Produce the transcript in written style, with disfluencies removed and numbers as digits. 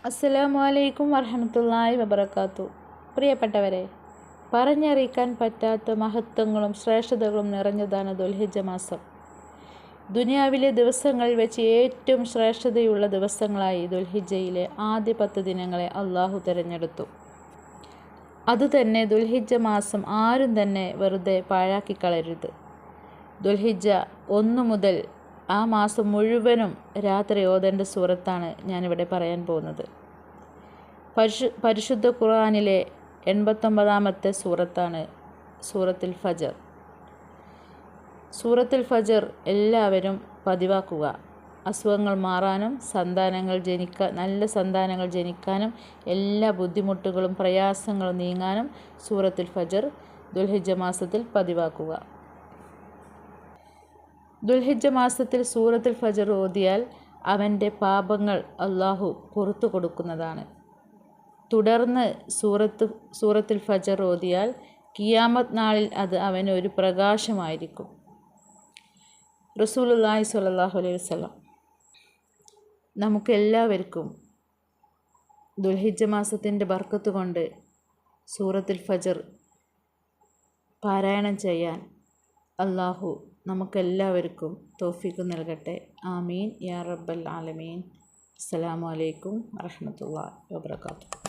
അസ്സലാമു അലൈക്കും വറഹ്മത്തുള്ളാഹി വബറകാതുഹു. പ്രിയപ്പെട്ടവരെ, പറഞ്ഞറിയിക്കാൻ പറ്റാത്ത മഹത്വങ്ങളും ശ്രേഷ്ഠതകളും നിറഞ്ഞതാണ് ദുൽഹിജ്ജ മാസം. ദുനിയാവിലെ ദിവസങ്ങളിൽ വെച്ച് ഏറ്റവും ശ്രേഷ്ഠതയുള്ള ദിവസങ്ങളായി ദുൽഹിജ്ജയിലെ ആദ്യ 10 ദിനങ്ങളെ അള്ളാഹു തിരഞ്ഞെടുത്തു. അതുതന്നെ ദുൽഹിജ്ജ മാസം ആരും തന്നെ വെറുതെ പാഴാക്കിക്കളയരുത്. ദുൽഹിജ്ജ 1 മുതൽ ആ മാസം മുഴുവനും രാത്രി ഓതേണ്ട സൂറത്താണ് ഞാനിവിടെ പറയാൻ പോകുന്നത്. പരിശുദ്ധ ഖുർആനിലെ 89-ാമത്തെ സൂറത്താണ് സൂറത്തുൽ ഫജ്ർ. സൂറത്തുൽ ഫജ്ർ എല്ലാവരും പതിവാക്കുക. അസുഖങ്ങൾ മാറാനും നല്ല സന്താനങ്ങൾ ജനിക്കാനും എല്ലാ ബുദ്ധിമുട്ടുകളും പ്രയാസങ്ങളും നീങ്ങാനും സൂറത്തുൽ ഫജ്ർ ദുൽഹിജ്ജ മാസത്തിൽ പതിവാക്കുക. ദുൽഹിജ്ജ മാസത്തിൽ സൂറത്തുൽ ഫജ്ർ ഓതിയാൽ അവൻ്റെ പാപങ്ങൾ അള്ളാഹു പുറത്തു കൊടുക്കുന്നതാണ്. തുടർന്ന് സൂറത്തുൽ ഫജ്ർ ഓതിയാൽ ഖിയാമത്ത് നാളിൽ അത് അവന് ഒരു പ്രകാശമായിരിക്കും. റസൂലുള്ളാഹി സ്വല്ലല്ലാഹു അലൈഹി വസല്ലം നമുക്കെല്ലാവർക്കും ദുൽഹിജ്ജ മാസത്തിൻ്റെ ബർക്കത്ത് കൊണ്ട് സൂറത്തുൽ ഫജ്ർ പാരായണം ചെയ്യാൻ അള്ളാഹു നമുക്കെല്ലാവർക്കും തൗഫീഖ് നൽകട്ടെ. ആമീൻ യാ റബ്ബൽ ആലമീൻ. അസ്സലാമു അലൈക്കും വറഹ്മത്തുള്ളാഹി വബറകാതുഹു.